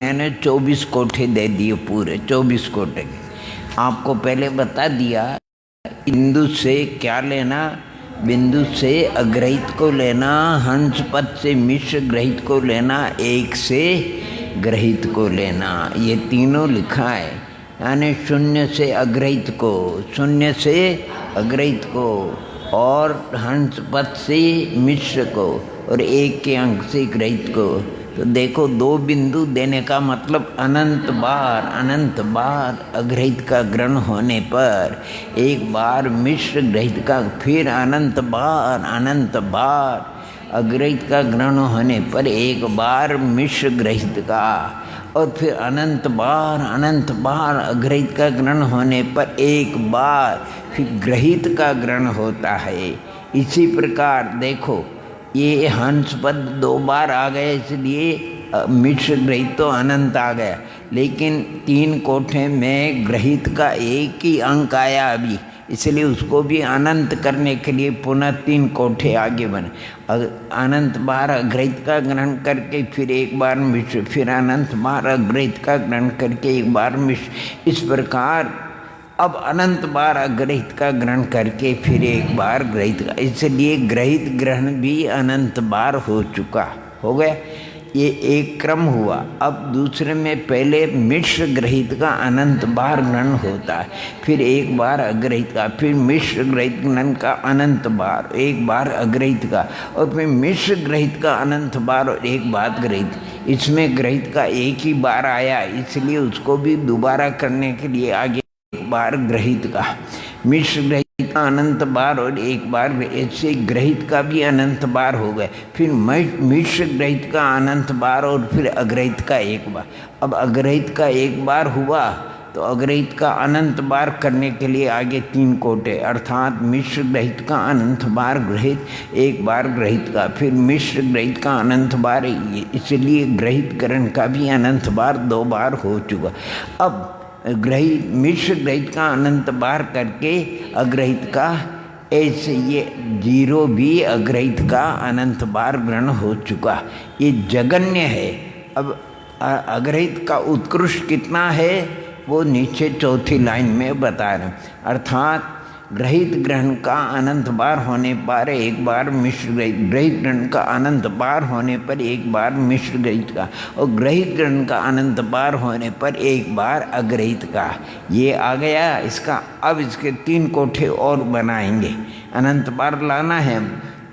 मैंने 24 कोठे दे दिए, पूरे 24 कोठे। आपको पहले बता दिया बिंदु से क्या लेना, बिंदु से अग्रहित को लेना, हंस पद से मिश्र ग्रहित को लेना, एक से ग्रहित को लेना। ये तीनों लिखा है, यानी शून्य से अग्रहित को, शून्य से अग्रहित को, और हंस पद से मिश्र को, और एक के अंक से ग्रहित को। तो देखो, दो बिंदु देने का मतलब अनंत बार अग्रहित का ग्रहण होने पर, एक बार मिश्र ग्रहित का, फिर अनंत बार अग्रहित का ग्रहण होने पर एक बार मिश्र ग्रहित का, और फिर अनंत बार अग्रहित का ग्रहण होने पर एक बार फिर ग्रहित का ग्रहण होता है। इसी प्रकार देखो, ये हंस पद 2 बार आ गए, इसलिए मिश्र ग्रहित तो अनंत आ गया, लेकिन 3 कोठे में ग्रहित का एक ही अंक आया अभी, इसलिए उसको भी अनंत करने के लिए पुनः 3 कोठे आगे बने। अनंत बार अग्रहित का ग्रहण करके फिर एक बार मिश्र, फिर अनंत बार अग्रहित का ग्रहण करके एक बार मिश्र। इस प्रकार अब अनंत बार अग्रहित का ग्रहण करके फिर एक बार ग्रहित का, इसलिए ग्रहित ग्रहण भी अनंत बार हो चुका, हो गया। ये एक क्रम हुआ। अब दूसरे में पहले मिश्र ग्रहित का अनंत बार ग्रहण होता है, फिर एक बार अग्रहित का, फिर मिश्र ग्रहित ग्रहण का अनंत बार, एक बार अग्रहित का, और फिर मिश्र ग्रहित का अनंत बार और एक बार ग्रहित। इसमें ग्रहित का एक ही बार आया, इसलिए उसको भी दोबारा करने के लिए आगे एक बार ग्रहित का, मिश्र ग्रहित का अनंत बार और एक बार, ऐसे ग्रहित का भी अनंत बार हो गए, फिर मिश्र ग्रहित का अनंत बार और फिर अग्रहित का एक बार। अब अग्रहित का एक बार हुआ तो अग्रहित का अनंत बार करने के लिए आगे 3 कोठे, अर्थात मिश्र ग्रहित का अनंत बार ग्रहित, एक बार ग्रहित का, फिर मिश्र ग्रहित का अनंत बार, इसलिए ग्रहित ग्रहण का भी अनंत बार 2 बार हो चुका। अब ग्रहित मिश्र ग्रहित का अनंत बार करके अग्रहित का, ऐसे ये 0 भी अग्रहित का अनंत बार ग्रहण हो चुका। ये जगन्य है। अब अग्रहित का उत्कृष्ट कितना है वो नीचे चौथी लाइन में बता रहे हैं, अर्थात ग्रहित ग्रहण का अनंत बार होने पर एक बार मिश्र ग्रहित, ग्रहित ग्रहण का अनंत बार होने पर एक बार मिश्र ग्रहित का, और ग्रहित ग्रहण का अनंत बार होने पर एक बार अग्रहित का। ये आ गया इसका। अब इसके 3 कोठे और बनाएंगे, अनंत बार लाना है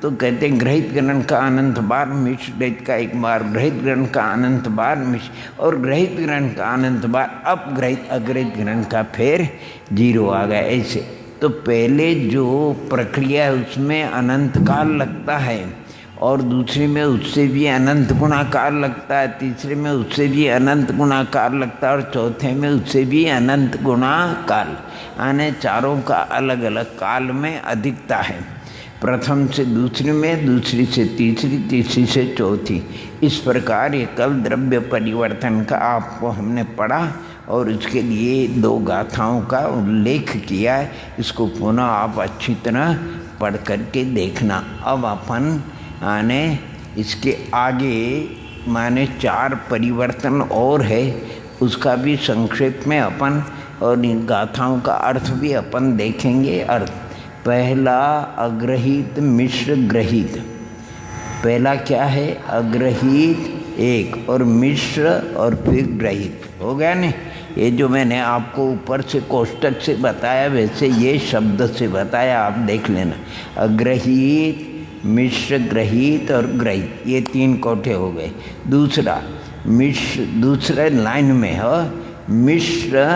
तो कहते हैं ग्रहित ग्रहण का अनंत बार, मिश्र ग्रहित का एक बार, ग्रहित ग्रहण का अनंत बार मिश्र, और ग्रहित ग्रहण का अनंत बार, अब ग्रहित अग्रहित ग्रहण का फिर 0 आ गया। ऐसे तो पहले जो प्रक्रिया है उसमें अनंत काल लगता है, और दूसरे में उससे भी अनंत गुणाकार लगता है, तीसरे में उससे भी अनंत गुणाकार लगता है, और चौथे में उससे भी अनंत गुणाकार, यानी चारों का अलग अलग काल में अधिकता है। प्रथम से दूसरे में, दूसरी से तीसरी, तीसरी से चौथी। इस प्रकार ये कल द्रव्य परिवर्तन का आपको हमने पढ़ा और इसके लिए 2 गाथाओं का उल्लेख किया है। इसको पुनः आप अच्छी तरह पढ़ करके देखना। अब अपन आने इसके आगे माने 4 परिवर्तन और है, उसका भी संक्षेप में अपन, और इन गाथाओं का अर्थ भी अपन देखेंगे। अर्थ पहला अग्रहित मिश्र ग्रहित, पहला क्या है अग्रहित एक, और मिश्र और फिर ग्रहित, हो गया नहीं। ये जो मैंने आपको ऊपर से कोष्टक से बताया वैसे ये शब्द से बताया, आप देख लेना। अग्रहित, मिश्र ग्रहित और ग्रहित, ये 3 कोठे हो गए। दूसरा मिश्र, दूसरे लाइन में हो मिश्र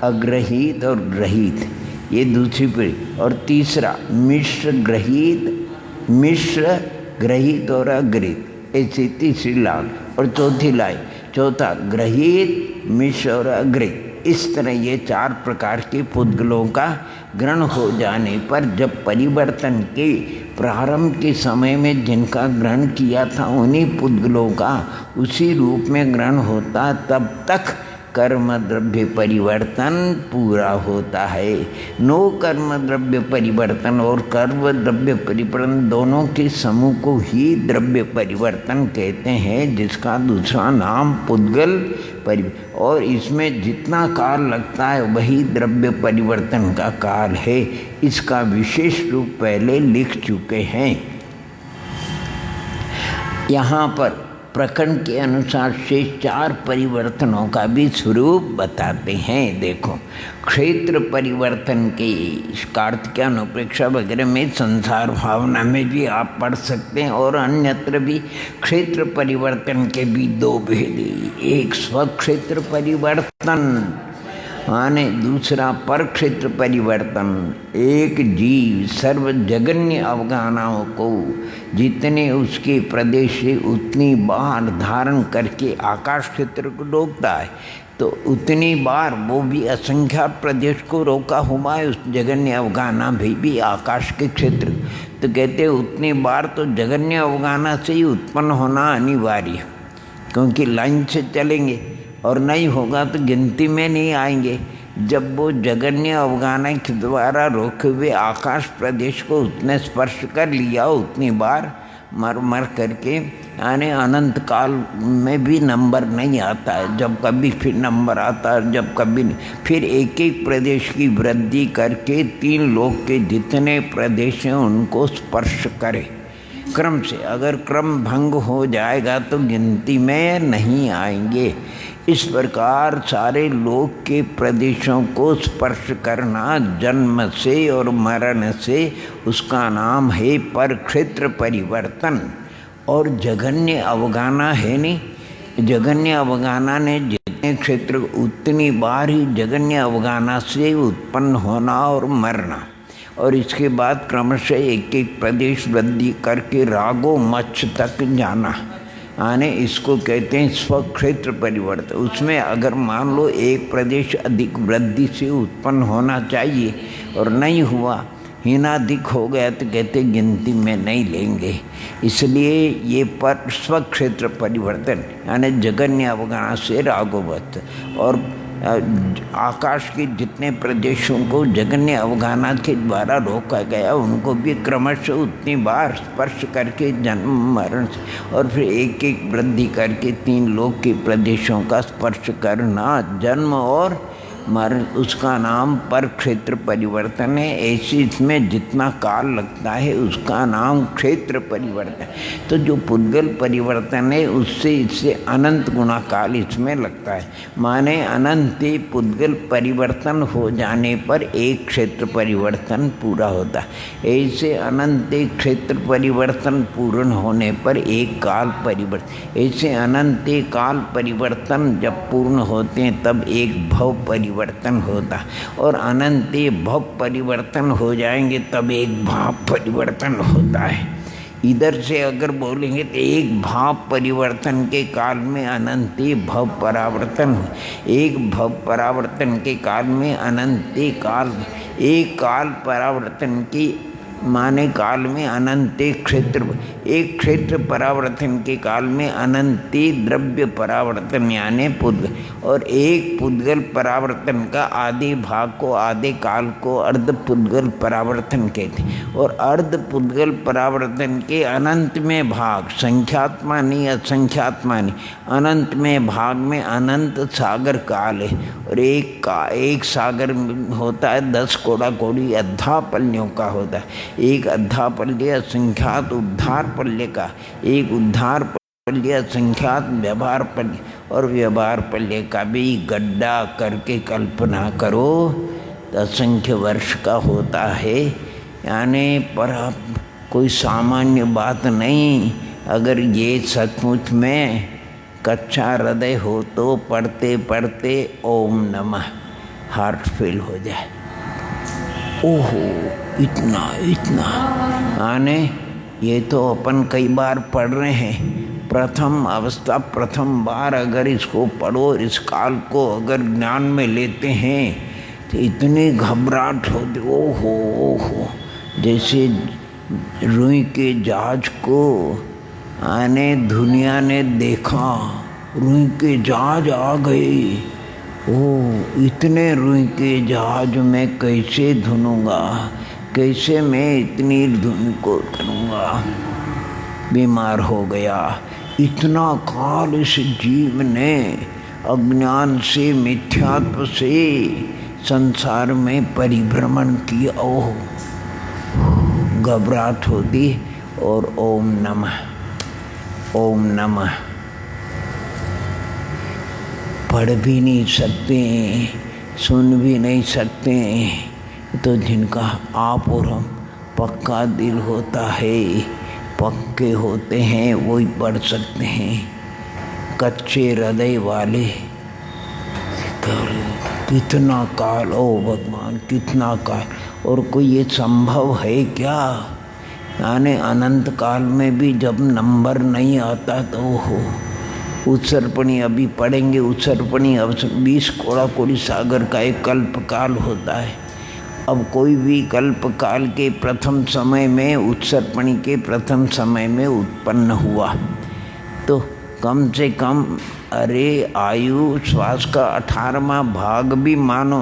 अग्रहित और ग्रहित, ये दूसरी पीढ़ी। और तीसरा मिश्र ग्रहित, मिश्र ग्रहित और अग्रहित, ऐसी तीसरी लाइन। और चौथी लाइन, चौथा ग्रहित, मिश्र और अग्रहित। इस तरह ये 4 प्रकार के पुद्गलों का ग्रहण हो जाने पर, जब परिवर्तन के प्रारंभ के समय में जिनका ग्रहण किया था उन्हीं पुद्गलों का उसी रूप में ग्रहण होता, तब तक कर्म द्रव्य परिवर्तन पूरा होता है। नो कर्म द्रव्य परिवर्तन और कर्म द्रव्य परिवर्तन दोनों के समूह को ही द्रव्य परिवर्तन कहते हैं, जिसका दूसरा नाम पुद्गल परिवर्तन। और इसमें जितना काल लगता है वही द्रव्य परिवर्तन का काल है। इसका विशेष रूप पहले लिख चुके हैं। यहाँ पर प्रकरण के अनुसार शेष 4 परिवर्तनों का भी स्वरूप बताते हैं। देखो, क्षेत्र परिवर्तन के कार्तिक अनुप्रेक्षा वगैरह में, संसार भावना में भी आप पढ़ सकते हैं, और अन्यत्र भी क्षेत्र परिवर्तन के भी 2 भेद, एक स्वक्षेत्र परिवर्तन माने दूसरा पर क्षेत्र परिवर्तन। एक जीव सर्व जगन्य अवगानाओं को जितने उसके प्रदेश से उतनी बार धारण करके आकाश क्षेत्र को रोकता है, तो उतनी बार वो भी असंख्यात प्रदेश को रोका हुआ है। उस जगन्य अवगाना भी आकाश के क्षेत्र, तो कहते हैं उतनी बार तो जगन्य अवगाना से ही उत्पन्न होना अनिवार्य है, क्योंकि लाइन से चलेंगे और नहीं होगा तो गिनती में नहीं आएंगे। जब वो जगन्य अवगाना के द्वारा रोके हुए आकाश प्रदेश को उतने स्पर्श कर लिया, उतनी बार मर मर करके, यानी अनंत काल में भी नंबर नहीं आता है। जब कभी फिर नंबर आता है, जब कभी नहीं। फिर एक एक प्रदेश की वृद्धि करके 3 लोक के जितने प्रदेश हैं उनको स्पर्श करे क्रम से। अगर क्रम भंग हो जाएगा तो गिनती में नहीं आएंगे। इस प्रकार सारे लोक के प्रदेशों को स्पर्श करना जन्म से और मरण से, उसका नाम है पर क्षेत्र परिवर्तन। और जगन्य अवगाना है नहीं, जगन्य अवगाना ने जितने क्षेत्र उतनी बार ही जगन्य अवगाना से उत्पन्न होना और मरना, और इसके बाद क्रमशः एक एक प्रदेश वृद्धि करके रागो मच्छ तक जाना, आने इसको कहते हैं स्वक्षेत्र परिवर्तन। उसमें अगर मान लो एक प्रदेश अधिक वृद्धि से उत्पन्न होना चाहिए और नहीं हुआ, हीनाधिक हो गया, तो कहते गिनती में नहीं लेंगे। इसलिए ये पर स्वक्षेत्र परिवर्तन यानी जगन्य अवगाना से रागोवत, और आकाश के जितने प्रदेशों को जगन्य अवगाना के द्वारा रोका गया उनको भी क्रमशः उतनी बार स्पर्श करके जन्म मरण, और फिर एक एक वृद्धि करके 3 लोक के प्रदेशों का स्पर्श करना, जन्म और मरण, उसका नाम पर क्षेत्र परिवर्तन है। ऐसे इसमें जितना काल लगता है उसका नाम क्षेत्र परिवर्तन। तो जो पुद्गल परिवर्तन है उससे इससे अनंत गुना काल इसमें लगता है। माने अनंत पुद्गल परिवर्तन हो जाने पर एक क्षेत्र परिवर्तन पूरा होता है। ऐसे अनंत क्षेत्र परिवर्तन पूर्ण होने पर एक काल परिवर्तन, ऐसे अनंत काल परिवर्तन जब पूर्ण होते हैं तब एक भव परिवर्तन होता, और अनंत भव परिवर्तन हो जाएंगे तब एक भाव परिवर्तन होता है। इधर से अगर बोलेंगे तो एक भाव परिवर्तन के काल में अनंत भव परावर्तन, एक भव परावर्तन के काल में अनंत काल, एक काल परावर्तन की माने काल में अनंत क्षेत्र, एक क्षेत्र परावर्तन के काल में अनंत द्रव्य परावर्तन यानी पुद्गल, और एक पुद्गल परावर्तन का आधे भाग को, आधे काल को अर्ध पुद्गल परावर्तन कहते हैं। और अर्ध पुद्गल परावर्तन के अनंत में भाग, संख्यात्मा नहीं असंख्यात्मा नहीं, अनंत में भाग में अनंत सागर काल है। और एक सागर होता है 10 कोड़ा कोड़ी अद्धा पल्यों का होता है। एक अद्धा पल्य असंख्यात उद्धार पल्य का, एक उद्धार पल्य असंख्यात व्यवहार पल्य, और व्यवहार पल्य का भी गड्ढा करके कल्पना करो तो असंख्य वर्ष का होता है। यानी पर कोई सामान्य बात नहीं। अगर ये सचमुच में कच्चा हृदय हो तो पढ़ते पढ़ते ओम नमः हार्ट फेल हो जाए। ओहो इतना आने, ये तो अपन कई बार पढ़ रहे हैं। प्रथम अवस्था, प्रथम बार अगर इसको पढ़ो, इस काल को अगर ज्ञान में लेते हैं तो इतनी घबराहट होती, ओहो जैसे रुई के जहाज को आने दुनिया ने देखा, रुई के जहाज आ गए, ओ इतने रुई के जहाज में कैसे धुनूंगा, कैसे मैं इतनी धुन को करूँगा। बीमार हो गया। इतना काल इस जीव ने अज्ञान से, मिथ्यात्व से संसार में परिभ्रमण किया। ओह, घबराहट होती और ओम नमः पढ़ भी नहीं सकते, सुन भी नहीं सकते। तो जिनका आप और हम पक्का दिल होता है, पक्के होते हैं, वही पढ़ सकते हैं। कच्चे हृदय वाले कितना काल, ओ भगवान कितना काल। और कोई ये संभव है क्या? यानी अनंत काल में भी जब नंबर नहीं आता तो हो। उत्सर्पणी अभी पढ़ेंगे। उत्सर्पणी अब 20 कोड़ा कोड़ी सागर का एक कल्प काल होता है। अब कोई भी कल्प काल के प्रथम समय में, उत्सर्पणी के प्रथम समय में उत्पन्न हुआ तो कम से कम अरे आयु श्वास का 18वां भाग भी मानो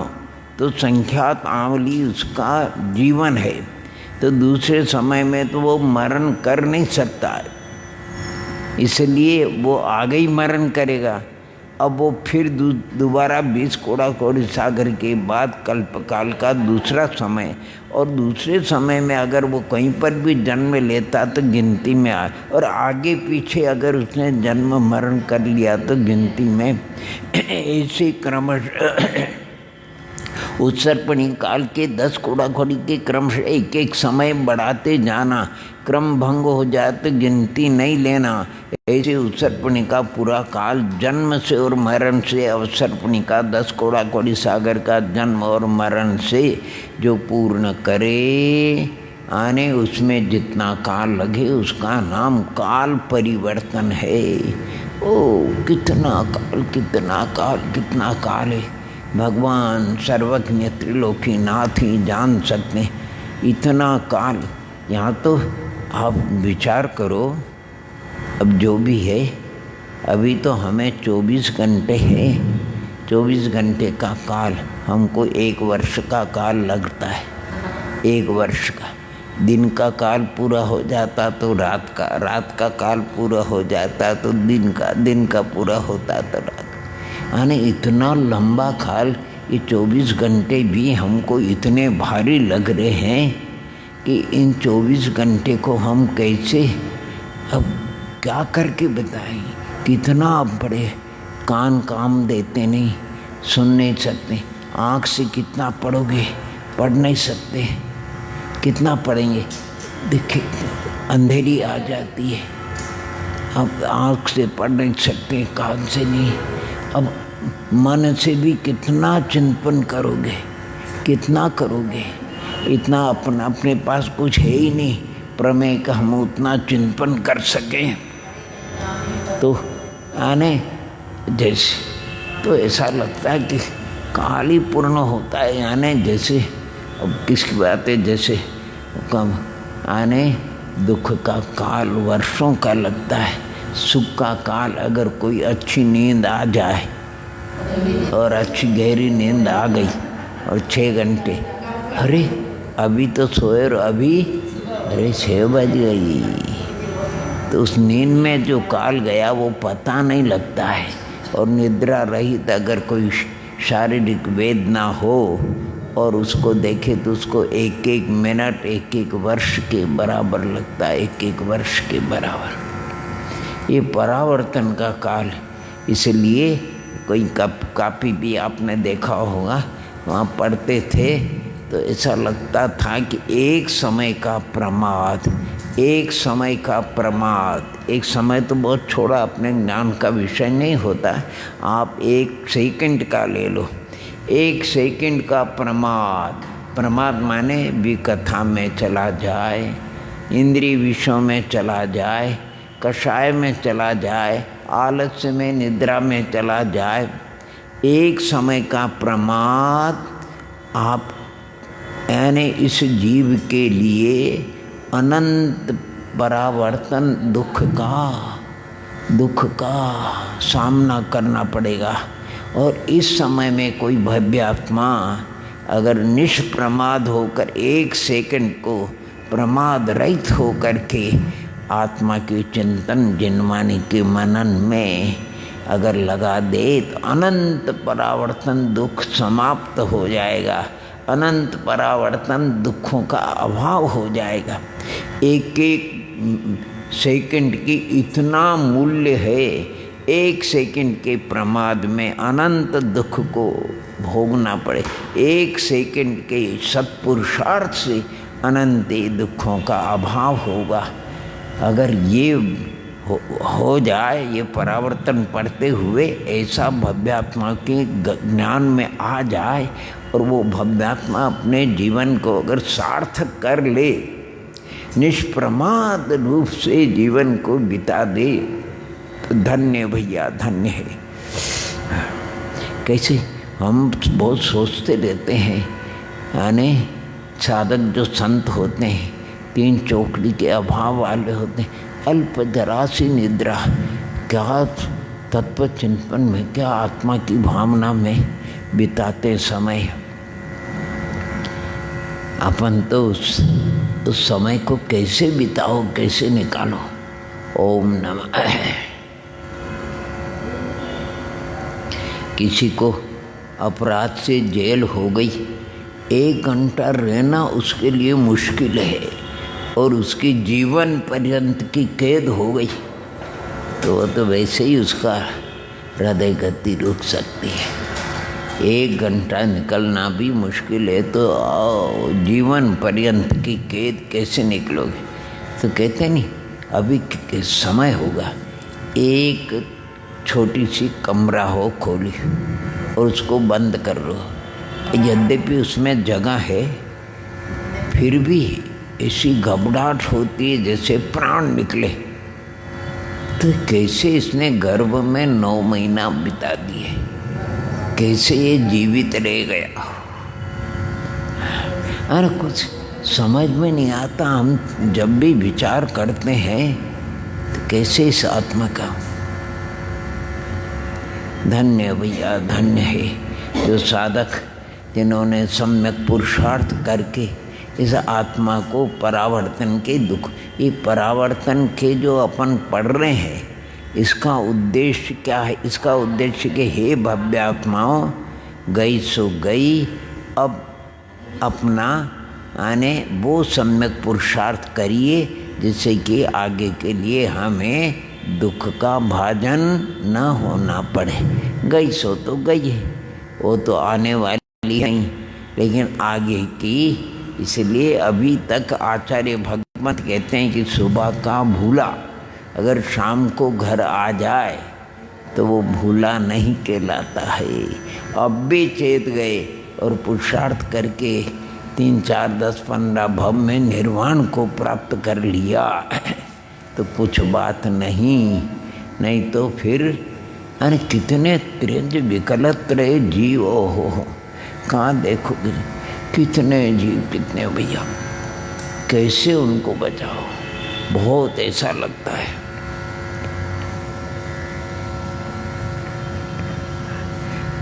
तो संख्यात आंवली उसका जीवन है। तो दूसरे समय में तो वो मरण कर नहीं सकता है, इसलिए वो आगे ही मरण करेगा। अब वो फिर दोबारा 20 कोड़ा कोड़ी सागर के बाद कल्पकाल का दूसरा समय, और दूसरे समय में अगर वो कहीं पर भी जन्म लेता तो गिनती में आ, और आगे पीछे अगर उसने जन्म मरण कर लिया तो गिनती में। ऐसे क्रमश उत्सर्पणी काल के 10 कोड़ा कोड़ी के क्रम से एक एक समय बढ़ाते जाना, क्रम भंग हो जाए तो गिनती नहीं लेना। ऐसे उत्सर्पणी का पूरा काल जन्म से और मरण से, अवसर्पणी का 10 कोड़ा कोड़ी सागर का जन्म और मरण से जो पूर्ण करे, आने उसमें जितना काल लगे उसका नाम काल परिवर्तन है। ओ कितना काल, कितना काल, कितना काल है। भगवान सर्वज्ञ त्रिलोकी नाथ ही जान सकते इतना काल। यहाँ तो आप विचार करो, अब जो भी है, अभी तो हमें 24 घंटे है। 24 घंटे का काल हमको 1 वर्ष का काल लगता है। 1 वर्ष का, दिन का काल पूरा हो जाता तो रात का काल पूरा हो जाता तो दिन का पूरा होता तो रात। यानी इतना लंबा काल, ये 24 घंटे भी हमको इतने भारी लग रहे हैं कि इन 24 घंटे को हम कैसे अब क्या करके बताएं। कितना बड़े कान काम देते नहीं, सुन नहीं सकते। आँख से कितना पढ़ोगे, पढ़ नहीं सकते। कितना पढ़ेंगे, देखिए अंधेरी आ जाती है। अब आँख से पढ़ नहीं सकते, कान से नहीं। अब मन से भी कितना चिंतन करोगे, कितना करोगे। इतना अपने पास कुछ है ही नहीं प्रमेय का हम उतना चिंतन कर सकें। तो आने जैसे तो ऐसा लगता है कि काल ही पूर्ण होता है। यानी जैसे अब किसकी बात है, जैसे कम आने दुख का काल वर्षों का लगता है। सुख का काल अगर कोई अच्छी नींद आ जाए और अच्छी गहरी नींद आ गई और 6 घंटे, अरे अभी तो सोए और अभी अरे 6 बज गई, तो उस नींद में जो काल गया वो पता नहीं लगता है। और निद्रा रहित अगर कोई शारीरिक वेदना हो और उसको देखे तो उसको 1-1 मिनट 1-1 वर्ष के बराबर लगता है, 1-1 वर्ष के बराबर। ये परावर्तन का काल। इसलिए कोई कापी भी आपने देखा होगा, वहाँ पढ़ते थे तो ऐसा लगता था कि एक समय का प्रमाद, एक समय का प्रमाद। एक समय तो बहुत छोड़ा अपने ज्ञान का विषय नहीं होता। आप 1 सेकंड का ले लो, 1 सेकंड का प्रमाद। प्रमाद माने विकथा में चला जाए, इंद्रिय विषयों में चला जाए, कषाय में चला जाए, आलस्य में, निद्रा में चला जाए। एक समय का प्रमाद आप यानी इस जीव के लिए अनंत परावर्तन दुख का सामना करना पड़ेगा। और इस समय में कोई भव्य आत्मा अगर निष्प्रमाद होकर 1 सेकंड को प्रमाद रहित होकर के आत्मा के चिंतन जिनवानी के मनन में अगर लगा दे तो अनंत परावर्तन दुख समाप्त हो जाएगा, अनंत परावर्तन दुखों का अभाव हो जाएगा। एक सेकंड की इतना मूल्य है, 1 सेकंड के प्रमाद में अनंत दुख को भोगना पड़े, 1 सेकंड के सत्पुरुषार्थ से अनंत दुखों का अभाव होगा। अगर ये हो जाए, ये परावर्तन पढ़ते हुए ऐसा भव्यात्मा के ज्ञान में आ जाए और वो भव्यात्मा अपने जीवन को अगर सार्थक कर ले, निष्प्रमाद रूप से जीवन को बिता दे, तो धन्य भैया धन्य है। कैसे हम बहुत सोचते रहते हैं, यानी साधक जो संत होते हैं 3 चौकड़ी के अभाव वाले होते हैं, अल्प जरा सी निद्रा, क्या तत्व चिंतन में, क्या आत्मा की भावना में बिताते समय अपन तो उस समय को कैसे बिताओ, कैसे निकालो। ओम नमः। किसी को अपराध से जेल हो गई, 1 घंटा रहना उसके लिए मुश्किल है और उसकी जीवन पर्यंत की कैद हो गई, तो वो तो वैसे ही उसका हृदय गति रुक सकती है। 1 घंटा निकलना भी मुश्किल है, तो जीवन पर्यंत की कैद कैसे निकलोगे। तो कहते नहीं अभी समय होगा, एक छोटी सी कमरा हो खोली और उसको बंद कर लो, यद्यपि उसमें जगह है फिर भी ऐसी घबराहट होती है जैसे प्राण निकले। तो कैसे इसने गर्भ में 9 महीना बिता दिए, कैसे ये जीवित रह गया। अरे कुछ समझ में नहीं आता। हम जब भी विचार करते हैं तो कैसे इस आत्मा का धन्य भैया धन्य है जो साधक जिन्होंने सम्यक पुरुषार्थ करके इस आत्मा को परावर्तन के दुख, ये परावर्तन के जो अपन पढ़ रहे हैं, इसका उद्देश्य क्या है। इसका उद्देश्य कि हे भव्य आत्माओं, गई सो गई, अब अपना आने वो सम्यक पुरुषार्थ करिए जिससे कि आगे के लिए हमें दुख का भाजन न होना पड़े। गई सो तो गई है, वो तो आने वाली है, लेकिन आगे की, इसलिए अभी तक आचार्य भगवत कहते हैं कि सुबह का भूला अगर शाम को घर आ जाए तो वो भूला नहीं कहलाता है। अब भी चेत गए और पुरुषार्थ करके 3, 4, 10, 15 भव में निर्वाण को प्राप्त कर लिया तो कुछ बात नहीं तो फिर अरे कितने त्रिंज विकलत रहे जीव। हो कहाँ देखोगे कितने जीव, कितने भैया, कैसे उनको बचाओ। बहुत ऐसा लगता है।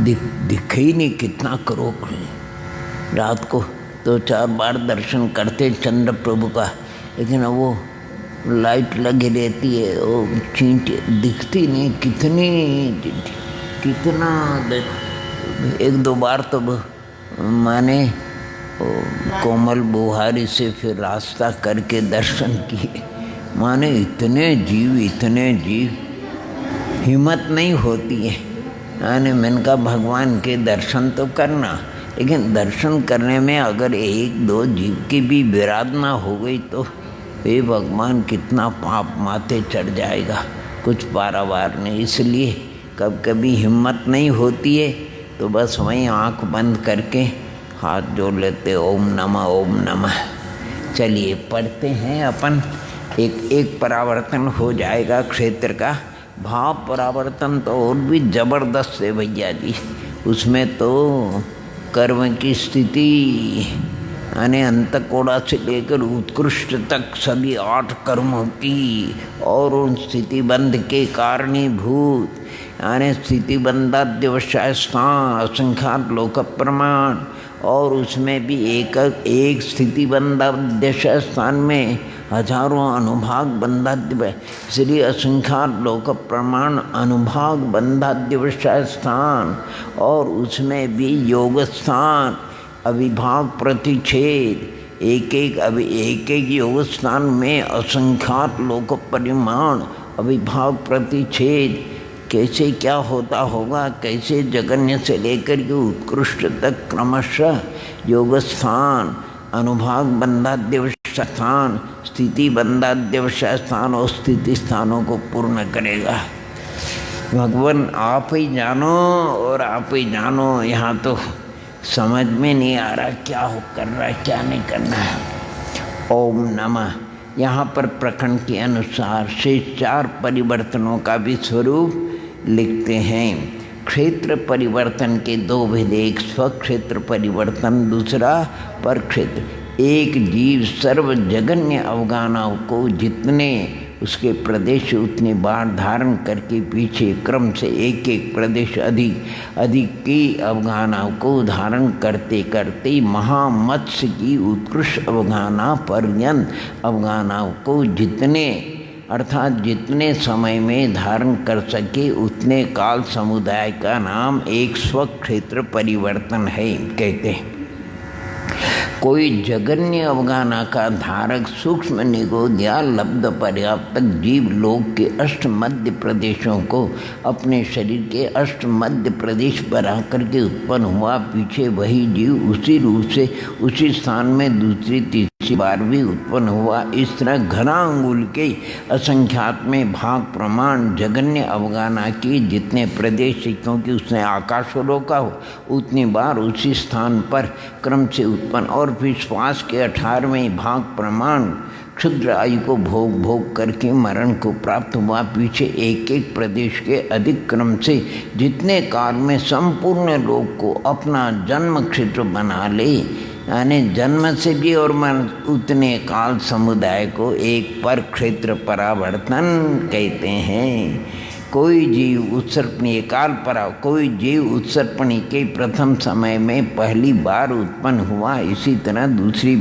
दिखे ही नहीं कितना करो। रात को 2-4 बार दर्शन करते चंद्र प्रभु का, लेकिन वो लाइट लगी रहती है, वो चींटी दिखती नहीं। कितना देख, 1-2 बार तो माने कोमल बुहारी से फिर रास्ता करके दर्शन किए। माने इतने जीव, हिम्मत नहीं होती है। माने मैंने कहा भगवान के दर्शन तो करना, लेकिन दर्शन करने में अगर 1-2 जीव की भी विराधना हो गई तो हे भगवान कितना पाप माथे चढ़ जाएगा, कुछ पारावार नहीं। इसलिए कभी हिम्मत नहीं होती है तो बस वहीं आँख बंद करके हाथ जोड़ लेते, ओम नमः। चलिए पढ़ते हैं अपन। एक परावर्तन हो जाएगा क्षेत्र का। भाव परावर्तन तो और भी जबरदस्त है भैया जी। उसमें तो कर्म की स्थिति यानी अंतकोड़ा से लेकर उत्कृष्ट तक सभी 8 कर्मों की और उन स्थितिबंध के कारणीभूत यानी स्थितिबंधाद्यवसाय स्थान असंख्यात लोक प्रमाण और उसमें भी एक स्थितिबंधाद्यवसाय स्थान में हजारों अनुभाग बंधाद्य इसलिए असंख्यात लोक प्रमाण अनुभाग बंधाद्यवसाय स्थान और उसमें भी योग स्थान अविभाग प्रतिच्छेद एक एक योग स्थान में असंख्यात लोक परिमाण अविभाग प्रतिच्छेद कैसे क्या होता होगा, कैसे जगन्य से लेकर के उत्कृष्ट तक क्रमशः योग स्थान अनुभाग बंधाद्यवसाय स्थान स्थिति बंधाद्यवसाय स्थान और स्थिति स्थानों को पूर्ण करेगा। भगवान आप ही जानो और आप ही जानो। यहाँ तो समझ में नहीं आ रहा क्या हो कर रहा है क्या नहीं करना है। ओम नमः। यहाँ पर प्रखंड के अनुसार से 4 परिवर्तनों का भी स्वरूप लिखते हैं। क्षेत्र परिवर्तन के 2 भेद, एक स्वक्षेत्र परिवर्तन, दूसरा पर क्षेत्र। एक जीव सर्व जगन्य अवगानाओं को जितने उसके प्रदेश उतने बार धारण करके पीछे क्रम से एक एक प्रदेश अधिक की अवगानाओं को धारण करते करते महामत्स्य की उत्कृष्ट अवगाना पर्यंत अवगानाओं को जितने अर्थात जितने समय में धारण कर सके उतने काल समुदाय का नाम एक स्वक्षेत्र परिवर्तन है कहते हैं। कोई जगन्य अवगाना का धारक सूक्ष्म निगोद या लब्ध पर्याप्त जीव लोक के अष्ट मध्य प्रदेशों को अपने शरीर के अष्ट मध्य प्रदेश पर आकर के उत्पन्न हुआ, पीछे वही जीव उसी रूप से उसी स्थान में दूसरी तीसरी बार भी उत्पन्न हुआ। इस तरह घना अंगुल के असंख्यात में भाग प्रमाण जगन्य अवगाना की जितने प्रदेश, क्योंकि उसने आकाश को रोका हो, उतनी बार उसी स्थान पर क्रम से उत्पन्न और फिर श्वास के 18वें भाग प्रमाण क्षुद्र आयु को भोग करके मरण को प्राप्त हुआ। पीछे एक एक प्रदेश के अधिक क्रम से जितने काल में संपूर्ण लोक को अपना जन्म क्षेत्र बना ले, यानी जन्म से भी और मन उतने काल समुदाय को एक पर क्षेत्र परावर्तन कहते हैं। कोई जीव उत्सर्पणीय काल परा, कोई जीव उत्सर्पणी के प्रथम समय में पहली बार उत्पन्न हुआ, इसी तरह दूसरी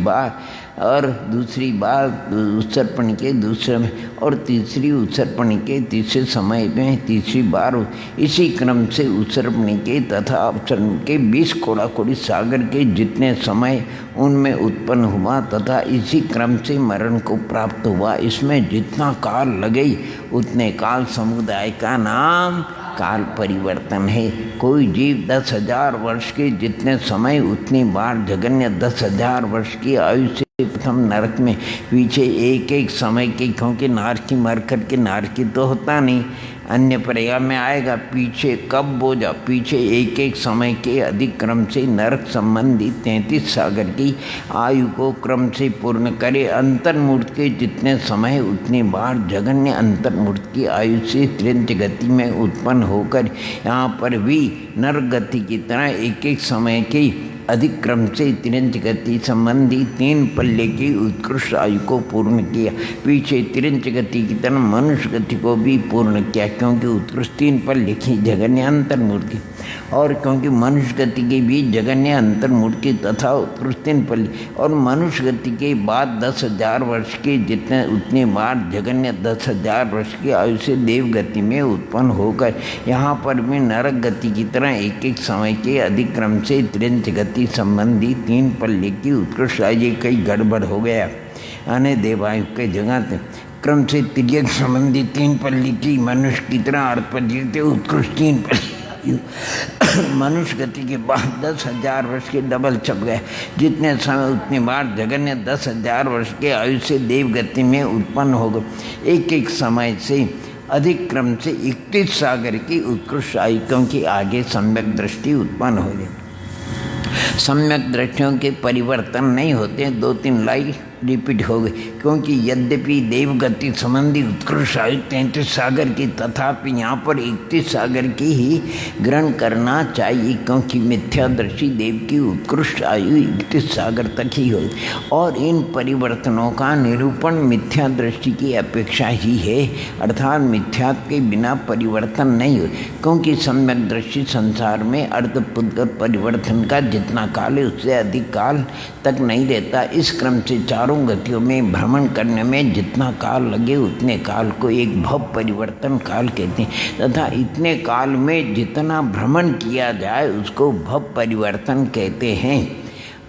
बार उत्सर्पणी के दूसरे में और तीसरी उत्सर्पणी के तीसरे समय में तीसरी बार, इसी क्रम से उत्सर्पणी के तथा अपसर्पण के 20 कोड़ाकोड़ी सागर के जितने समय उनमें उत्पन्न हुआ तथा इसी क्रम से मरण को प्राप्त हुआ। इसमें जितना काल लगे उतने काल समुदाय का नाम काल परिवर्तन है। कोई जीव 10,000 वर्ष के जितने समय उतनी बार जगन्य 10,000 वर्ष की आयु से प्रथम नरक में पीछे एक एक समय के, क्योंकि नारकी मर कर के नारकी तो होता नहीं, अन्य पर्याय में आएगा पीछे कब बोझा, पीछे एक एक समय के अधिक क्रम से नरक संबंधी 33 सागर की आयु को क्रम से पूर्ण करे। अंतर्मूर्त के जितने समय उतनी बार जगन्य अंतर्मूर्त की आयु से त्रिंत गति में उत्पन्न होकर यहाँ पर भी नर गति की तरह एक एक समय की अधिक क्रम से तिरंज गति संबंधी 3 पल्ले की उत्कृष्ट आयु को पूर्ण किया। पीछे तिरंज गति की तरह मनुष्य गति को भी पूर्ण किया, क्योंकि उत्कृष्ट 3 पल्ले की जगन्य अंतर्मूर्ति और क्योंकि मनुष्य गति के भी जगन्य अंतर्मूर्ति तथा उत्कृष्ट 3 पल्ले और मनुष्य गति के बाद 10,000 वर्ष के जितने उतनी बार जगन्य 10,000 वर्ष की आयु से देव गति में उत्पन्न होकर यहाँ पर भी नरक गति की तरह एक एक समय के अधिक क्रम से त्रिंच गति संबंधी 3 पल्ले की उत्कृष्ट आयु कई गड़बड़ हो गया। आने देवायु के जगह क्रम से तिर्यक संबंधी 3 पल्ले की मनुष्य की तरह अर्थ पर जीते उत्कृष्ट 3 पल्ले मनुष्य गति के बाद 10,000 वर्ष के डबल छप गए। जितने समय उतनी बार जगन्य 10,000 वर्ष के आयु से देव गति में उत्पन्न हो गए। एक एक समय से अधिक क्रम से 31 सागर की उत्कृष्ट आयु, क्योंकि आगे सम्यक दृष्टि उत्पन्न हो गई। सम्यक दृष्टियों के परिवर्तन नहीं होते, 2-3 लाइन रिपीट हो गई, क्योंकि यद्यपि देवगति संबंधी उत्कृष्ट आयु 33 सागर की, तथापि यहाँ पर 31 सागर की ही ग्रहण करना चाहिए, क्योंकि मिथ्यादर्शी देव की उत्कृष्ट आयु 31 सागर तक ही होगी। और इन परिवर्तनों का निरूपण मिथ्या दृष्टि की अपेक्षा ही है, अर्थात मिथ्यात्व के बिना परिवर्तन नहीं हो, क्योंकि सम्यक दृष्टि संसार में अर्धपुद्गत परिवर्तन का जितना काल है उससे अधिक काल तक नहीं रहता। इस क्रम से चारों गतियों में भ्रमण करने में जितना काल लगे उतने काल को एक भव परिवर्तन काल कहते हैं, तथा इतने काल में जितना भ्रमण किया जाए उसको भव परिवर्तन कहते हैं।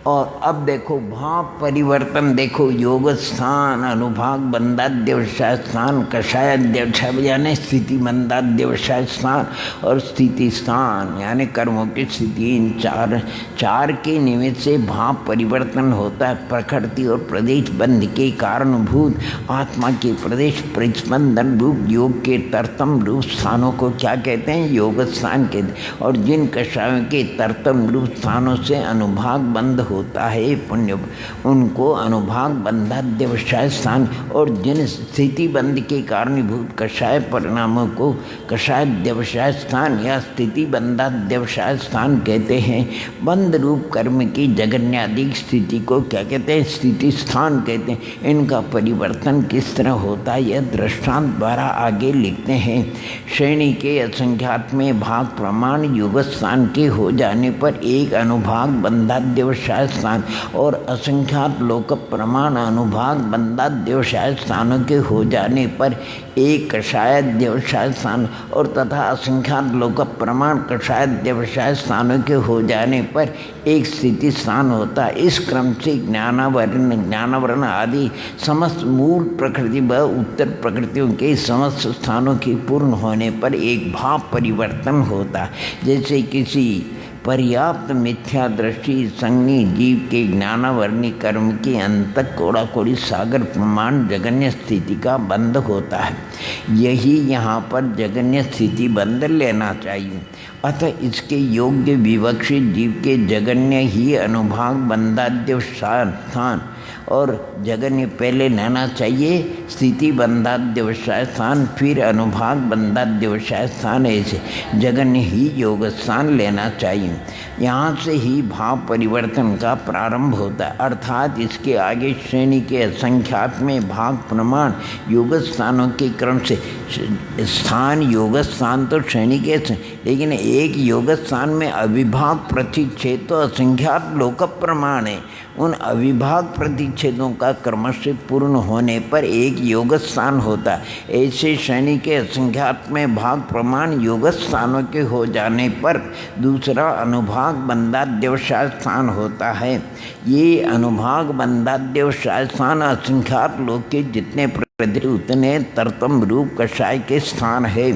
और अब देखो भाव परिवर्तन, देखो योग स्थान, अनुभाग बंधाध्यवसाय स्थान, कषायाध्यवसाय यानी स्थिति बंधाध्यवसाय स्थान और स्थिति स्थान यानी कर्मों की स्थिति, इन चार के निमित्त से भाव परिवर्तन होता है। प्रकृति और प्रदेश बंध के कारणभूत आत्मा के प्रदेश प्रतिस्पंदन रूप योग के तरतम रूप स्थानों को क्या कहते हैं? योग स्थान कहते हैं। और जिन कषायों के तरतम रूप स्थानों से अनुभाग बंध होता है पुण्य, उनको अनुभाग बंधाध्यवसाय स्थान, और जिन स्थिति बंध के कारणीभूत कषाय परिणामों को कषायाध्यवसाय स्थान या स्थिति बंधाध्यवसाय स्थान कहते हैं। बंध रूप कर्म की जगन्यादिक स्थिति को क्या कहते हैं? स्थिति स्थान कहते हैं। इनका परिवर्तन किस तरह होता है यह दृष्टांत द्वारा आगे लिखते हैं। श्रेणी के असंख्यात में भाग प्रमाण योग स्थान के हो जाने पर एक अनुभाग बंधाध्यवसाय स्थान और असंख्यात लोक प्रमाण अनुभाग बंधाध्यवसाय स्थानों के हो जाने पर एक कषायाध्यवसाय स्थान और तथा असंख्यात लोक प्रमाण कषायाध्यवसाय स्थानों के हो जाने पर एक स्थिति स्थान होता है। इस क्रम से ज्ञानवर्ण आदि समस्त मूल प्रकृति व उत्तर प्रकृतियों के समस्त स्थानों के पूर्ण होने पर एक भाव परिवर्तन होता है। जैसे किसी पर्याप्त मिथ्या दृष्टि संज्ञी जीव के ज्ञानावर्णी कर्म के अंत कोड़ा कोड़ी सागर प्रमाण जगन्य स्थिति का बंध होता है। यही यहाँ पर जगन्य स्थिति बंध लेना चाहिए। अतः इसके योग्य विवक्षित जीव के जगन्य ही अनुभाग बंधाध्यवसाय स्थान और जगन्य पहले लेना चाहिए, स्थिति बंधाध्यवसाय स्थान फिर अनुभाग बंधाध्यवसाय स्थान, ऐसे जगन्य ही योग स्थान लेना चाहिए। यहाँ से ही भाव परिवर्तन का प्रारंभ होता है, अर्थात इसके आगे श्रेणी के असंख्यात में भाग प्रमाण योग स्थानों के क्रम से स्थान योग स्थान तो श्रेणी के, लेकिन एक योग स्थान में अविभाग प्रतिच्छेद तो असंख्यात लोक प्रमाण है। उन अविभाग प्रतिच्छेदों का क्रमश पूर्ण होने पर एक योग स्थान होता है। ऐसे श्रेणी के असंख्यात में भाग प्रमाण योग स्थानों के हो जाने पर दूसरा अनुभाग बंधाध्यवसाय स्थान होता है। ये अनुभाग बंधाध्यवसाय स्थान असंख्यात लोक के जितने उतने तरतम रूप कषाय के स्थान है।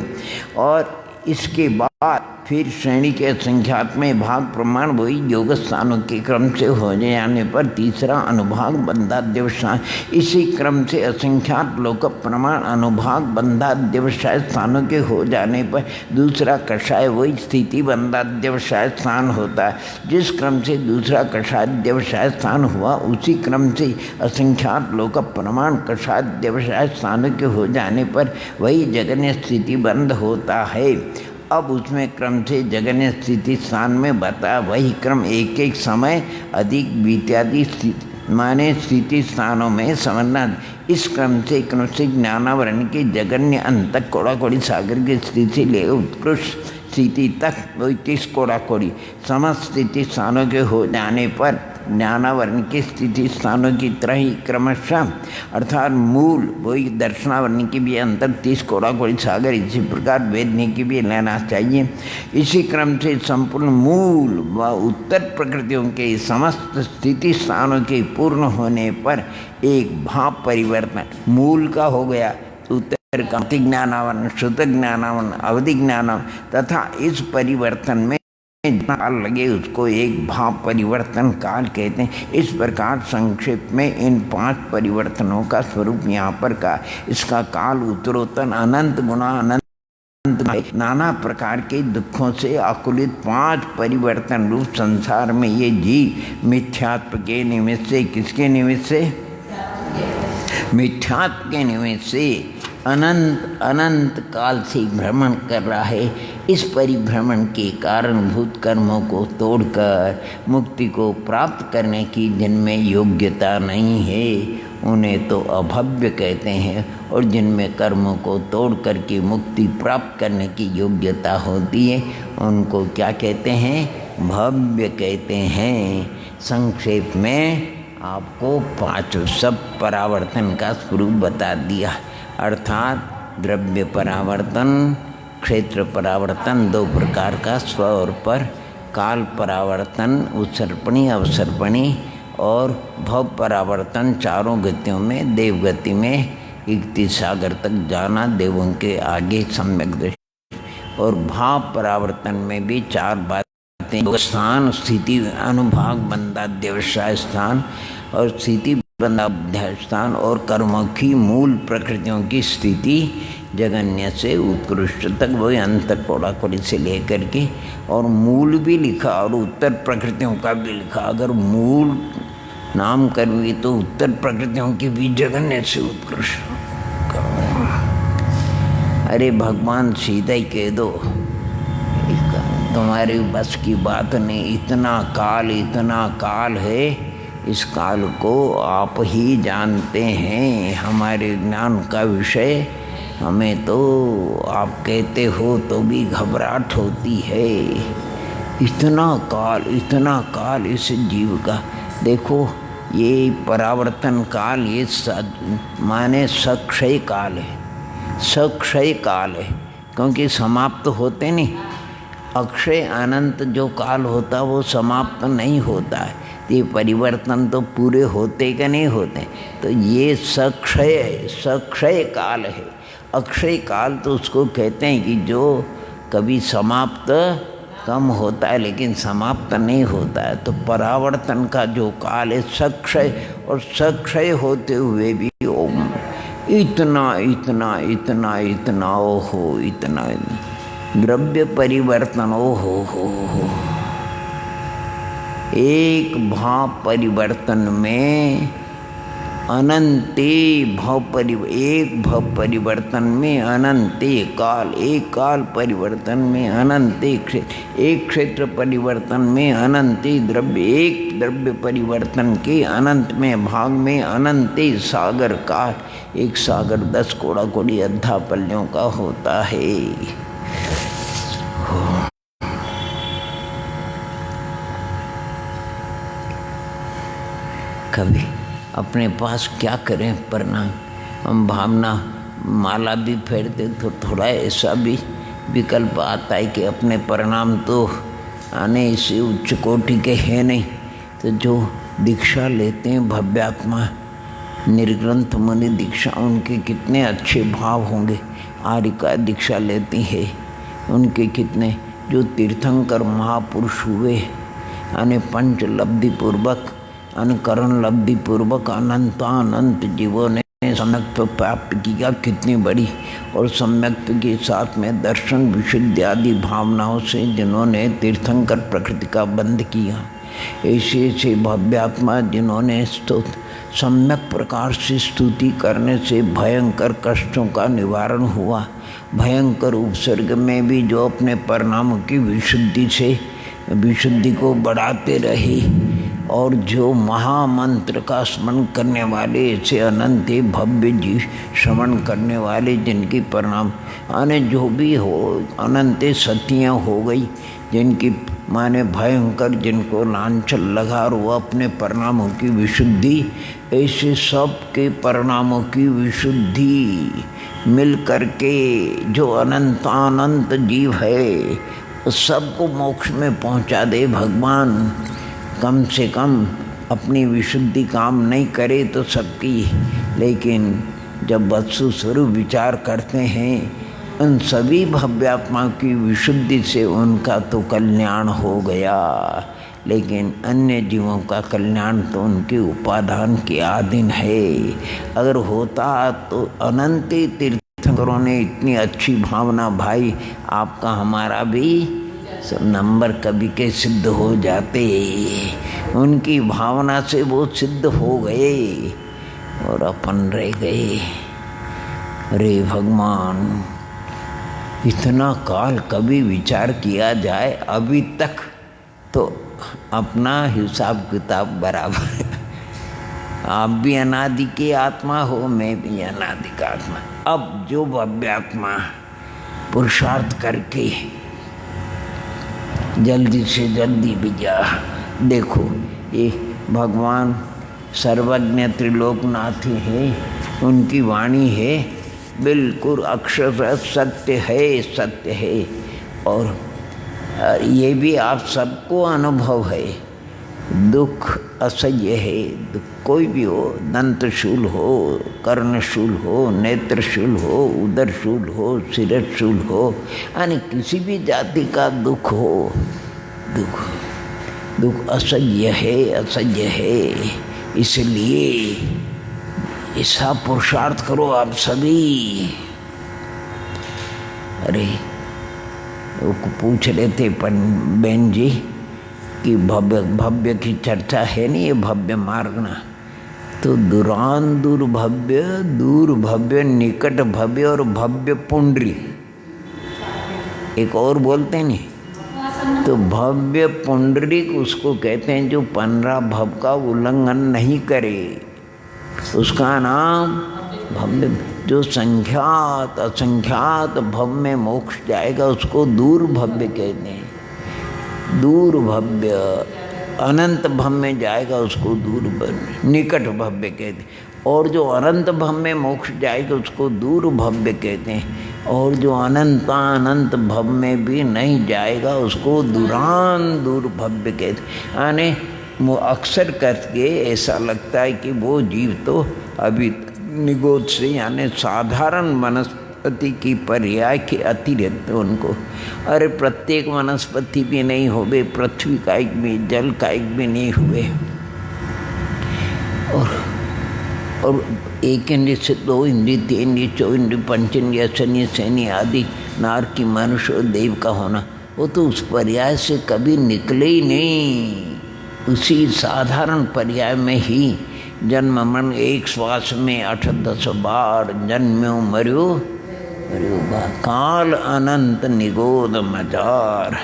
और इसके बाद फिर श्रेणी के संख्यात में भाग प्रमाण वही योग स्थानों के क्रम से हो जाने पर तीसरा अनुभाग बंधाध्यवसाय, इसी क्रम से असंख्यात लोक प्रमाण अनुभाग बंधाध्यवसाय स्थानों के हो जाने पर दूसरा कषाय वही स्थिति बंधाध्यवसाय स्थान होता है। जिस क्रम से दूसरा कषायाध्यवसाय स्थान हुआ उसी क्रम से असंख्यात लोक प्रमाण कषायाध्यवसाय स्थानों के हो जाने पर वही जगन्य स्थिति बंध होता है। अब उसमें क्रम से जगन्य स्थिति स्थान में बता वही क्रम एक एक समय अधिक इत्यादि माने स्थिति स्थानों में समझना। इस क्रम से ज्ञानावरण के जगन्य अंत कोड़ा कोड़ी सागर की स्थिति से ले उत्कृष्ट स्थिति तक वही 30 कोड़ा कोड़ी समस्त स्थिति स्थानों के हो जाने पर ज्ञानावरण की स्थिति स्थानों की तरह ही क्रमशः अर्थात मूल वही दर्शनावरण की भी अंतर 30 कोड़ा कोड़ी सागर, इसी प्रकार वेदनी की भी लेना चाहिए। इसी क्रम से संपूर्ण मूल व उत्तर प्रकृतियों के समस्त स्थिति स्थानों के पूर्ण होने पर एक भाव परिवर्तन मूल का हो गया, उत्तर का ज्ञानावरण, शुद्ध ज्ञानावरण, अवधि ज्ञानावरण, तथा इस परिवर्तन में काल लगे उसको एक भाव परिवर्तन काल कहते हैं। इस प्रकार संक्षेप में इन 5 परिवर्तनों का स्वरूप यहाँ पर का इसका काल उत्तरोत्तर अनंत गुना अनंत नाना प्रकार के दुखों से आकुलित 5 परिवर्तन रूप संसार में ये जीव मिथ्यात्व के निमित्त से, किसके निमित्त से? मिथ्यात्व के निमित्त से अनंत अनंत काल से भ्रमण कर रहा है। इस परिभ्रमण के कारणभूत कर्मों को तोड़कर मुक्ति को प्राप्त करने की जिनमें योग्यता नहीं है उन्हें तो अभव्य कहते हैं, और जिनमें कर्मों को तोड़ करके मुक्ति प्राप्त करने की योग्यता होती है उनको क्या कहते हैं? भव्य कहते हैं। संक्षेप में आपको 5 सब परावर्तन का स्वरूप बता दिया, अर्थात द्रव्य परावर्तन, क्षेत्र परावर्तन 2 प्रकार का, स्व और पर, काल परावर्तन, उत्सर्पणी अवसर्पणी, और भव परावर्तन 4 गतियों में, देव गति में इक्ति सागर तक जाना, देवों के आगे सम्यक दृष्टि, और भाव परावर्तन में भी 4 बातें, स्थान, स्थिति, अनुभाग, बंधाध्यवसाय स्थान, और स्थिति बंधाध्याय स्थान, और कर्मों की मूल प्रकृतियों की स्थिति, जगन्य से उत्कृष्ट तक, वही अंत कोड़ाकोड़ी से लेकर के, और मूल भी लिखा और उत्तर प्रकृतियों का भी लिखा। अगर मूल नाम करूँगी तो उत्तर प्रकृतियों की भी जगन्य से उत्कृष्ट। अरे भगवान सीधा ही कह दो, तुम्हारी बस की बात नहीं, इतना काल है, इस काल को आप ही जानते हैं, हमारे ज्ञान का विषय। हमें तो आप कहते हो तो भी घबराहट होती है। इतना काल इस जीव का। देखो ये परावर्तन काल, ये माने सक्षय काल है, सक्षय काल है, क्योंकि समाप्त होते नहीं। अक्षय अनंत जो काल होता वो समाप्त नहीं होता है। ये परिवर्तन तो पूरे होते कि नहीं होते। तो ये सक्षय काल है। अक्षय काल तो उसको कहते हैं कि जो कभी समाप्त कम होता है लेकिन समाप्त नहीं होता है। तो परावर्तन का जो काल है सक्षय, और सक्षय होते हुए भी इतना ओहो, इतना द्रव्य परिवर्तन, ओहो हो। एक भाव परिवर्तन में अनंते एक भव परिवर्तन में अनंते काल, एक काल परिवर्तन में अनंते क्षेत्र, एक क्षेत्र परिवर्तन में अनंते द्रव्य, एक द्रव्य परिवर्तन के अनंत में भाग में अनंते सागर काल। एक सागर 10 कोड़ा-कोड़ी अद्धा पल्यों का होता है। कभी अपने पास क्या करें प्रणाम, हम भावना माला भी फेरते तो थोड़ा ऐसा भी विकल्प आता है कि अपने परिणाम तो आने इसी उच्च कोटि के हैं नहीं। तो जो दीक्षा लेते हैं भव्यात्मा निर्ग्रंथ मुनि दीक्षा, उनके कितने अच्छे भाव होंगे। आर्य का दीक्षा लेती है उनके कितने, जो तीर्थंकर महापुरुष हुए, यानी पंच लब्धि पूर्वक अनुकरण लब्धि पूर्वक अनंत जीवों ने सम्यक्त प्राप्त किया, कितनी बड़ी, और सम्यक्त के साथ में दर्शन विशुद्धि आदि भावनाओं से जिन्होंने तीर्थंकर प्रकृति का बंध किया। ऐसे भव्यात्मा जिन्होंने सम्यक प्रकार से स्तुति करने से भयंकर कष्टों का निवारण हुआ। भयंकर उपसर्ग में भी जो अपने परिणामों की विशुद्धि को बढ़ाते रहे, और जो महामंत्र का स्मरण करने वाले, ऐसे अनंत भव्य जी श्रवण करने वाले जिनकी परिणाम आने जो भी हो अनंत सतियाँ हो गई, जिनकी माने भयंकर, जिनको लांछन लगा और वो अपने परिणामों की विशुद्धि, ऐसे सब के परिणामों की विशुद्धि मिल करके जो अनंत जीव है सबको मोक्ष में पहुंचा दे भगवान। कम से कम अपनी विशुद्धि काम नहीं करे तो सबकी, लेकिन जब वत्सु स्वरूप विचार करते हैं उन सभी भव्यात्मा की विशुद्धि से उनका तो कल्याण हो गया, लेकिन अन्य जीवों का कल्याण तो उनके उपादान के अधीन है। अगर होता तो अनंत तीर्थंकरों ने इतनी अच्छी भावना, भाई आपका हमारा भी सब नंबर कभी के सिद्ध हो जाते, उनकी भावना से वो सिद्ध हो गए। और अपन रह गए। अरे भगवान, इतना काल कभी विचार किया जाए, अभी तक तो अपना हिसाब किताब बराबर है। आप भी अनादि की आत्मा हो, मैं भी अनादि का आत्मा। अब जो भव्य आत्मा पुरुषार्थ करके जल्दी से जल्दी भी जा। देखो ये भगवान सर्वज्ञ त्रिलोकनाथ है, उनकी वाणी है, बिल्कुल अक्षर सत्य है, सत्य है। और ये भी आप सबको अनुभव है। दुख असह्य है, दुख कोई भी हो, दंतशूल हो, कर्णशूल हो, नेत्रशूल हो, उदरशूल हो, शिरशूल हो, यानी किसी भी जाति का दुख हो, दुख असह्य है, असह्य है। इसलिए ऐसा पुरुषार्थ करो आप सभी। अरे वो पूछ रहे थे बहन जी कि भव्य की चर्चा है नहीं, ये भव्य मार्ग ना, तो दुरान दुर्भव्य, दूर भव्य, निकट भव्य और भव्य पुंडरी, एक और बोलते नहीं, तो भव्य पुंडरीक उसको कहते हैं जो 15 भव का उल्लंघन नहीं करे, उसका नाम भव्य। जो संख्यात असंख्यात भव में मोक्ष जाएगा उसको दूर भव्य कहते हैं। दूर भव्य अनंत भव में जाएगा उसको दूर भव्य, निकट भव्य कहते हैं। और जो अनंत भव में मोक्ष जाएगा उसको दूर भव्य कहते हैं। और जो अनंत भव में भी नहीं जाएगा उसको दुरान दूर भव्य कहते हैं। यानी वो अक्सर करके ऐसा लगता है कि वो जीव तो अभी निगोद से, यानी साधारण वनस्पति की पर्याय के अतिरिक्त उनको, अरे प्रत्येक वनस्पति भी नहीं होवे, पृथ्वी का एक भी, जल का एक भी नहीं हुए। और एक इंद्रिय से 2 इंद्रिय, 3 इंद्रिय, 4 इंद्रिय, 5 इंद्रिय, शनि सैनी आदि नार की मनुष्य और देव का होना, वो तो उस पर्याय से कभी निकले ही नहीं। उसी साधारण पर्याय में ही जन्म मरण, एक श्वास में 8-10 बार जन्म्यो मर्यो काल अनंत निगोद मजार।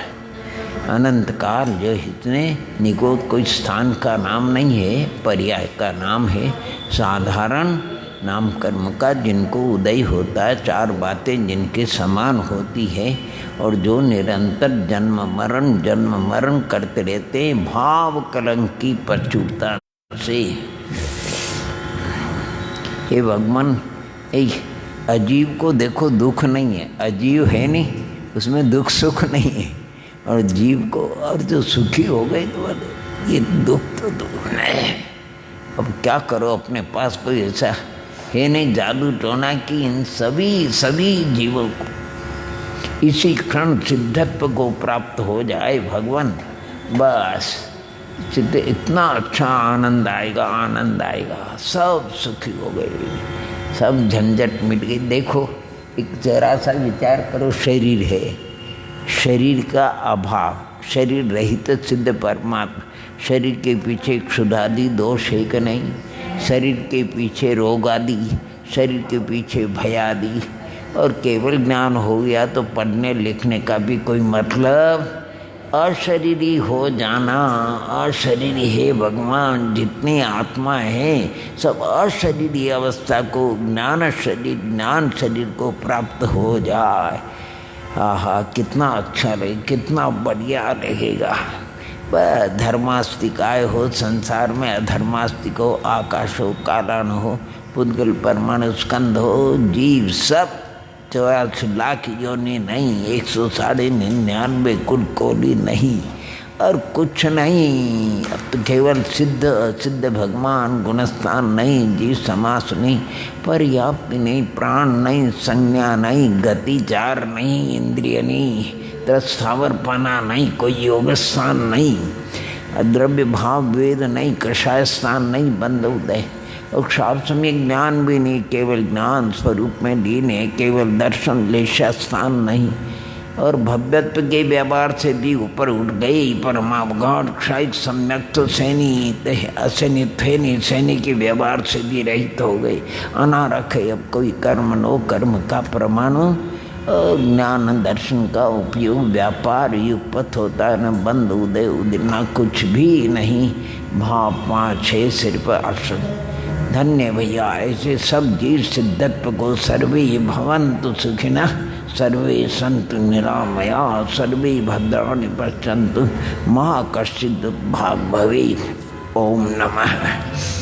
अनंत काल जो इतने निगोद कोई स्थान का नाम नहीं है, पर्याय का नाम है, साधारण नाम कर्म का जिनको उदय होता है, 4 बातें जिनके समान होती है और जो निरंतर जन्म मरण करते रहते हैं भाव कलंक की प्रचुरता से। हे भगवान, अजीव को देखो, दुख नहीं है, अजीव है नहीं, उसमें दुख सुख नहीं है। और जीव को, और जो सुखी हो गए तो ये दुख तो दुख है। अब क्या करो, अपने पास कोई ऐसा है नहीं जादू टोना कि इन सभी जीवों को इसी क्षण सिद्धत्व को प्राप्त हो जाए। भगवान बस सिद्ध, इतना अच्छा आनंद आएगा, सब सुखी हो गए, सब झंझट मिट गई। देखो एक जरा सा विचार करो, शरीर है, शरीर का अभाव, शरीर रहित सिद्ध परमात्मा, शरीर के पीछे क्षुधादि दोष है कि नहीं, शरीर के पीछे रोग आदि, शरीर के पीछे भय आदि, और केवल ज्ञान हो गया तो पढ़ने लिखने का भी कोई मतलब। अशरीरी हो जाना, अशरीरी है भगवान, जितनी आत्मा है सब अशरीरी अवस्था को ज्ञान शरीर को प्राप्त हो जाए। आहा, कितना अच्छा रहे, कितना बढ़िया रहेगा। धर्मास्तिकाय हो संसार में, अधर्मास्तिक हो, आकाश हो, कालन हो, पुद्गल परमाणु स्कंद हो, जीव सब 84 लाख योनि नहीं, 199 कुल कोटि नहीं, और कुछ नहीं। अब तो केवल सिद्ध भगवान, गुणस्थान नहीं, जीव समास नहीं, पर्याप्त नहीं, प्राण नहीं, संज्ञा नहीं, गति चार नहीं, इंद्रिय नहीं, स्थावरपना नहीं, कोई योग स्थान नहीं, द्रव्य भाव वेद नहीं, कषाय स्थान नहीं, बंध उदय और शास्त्रीय ज्ञान भी नहीं, केवल ज्ञान स्वरूप में लीन है, केवल दर्शन लेशा स्थान नहीं, और भव्यत्व के व्यवहार से भी ऊपर उठ गए। परमावगाढ़ क्षायिक सम्यक तो असैनी थेनी सैनी के व्यवहार से भी रहित हो गए। अनारख है अब कोई कर्म नो कर्म का प्रमाण। ज्ञान दर्शन का उपयोग व्यापार युगपथ होता है, न बंद उदय उदय न कुछ भी नहीं। भाव 5-6 सिर पर आश्रम। धन्य भैया ऐसे सब जीव सिद्धत्व को सर्वे भवन्तु सुखिनः सर्वे सन्तु निरामया सर्वे भद्राणि पश्यन्तु मा कश्चित् दुर्भाग् भवेत्। ओम नमः।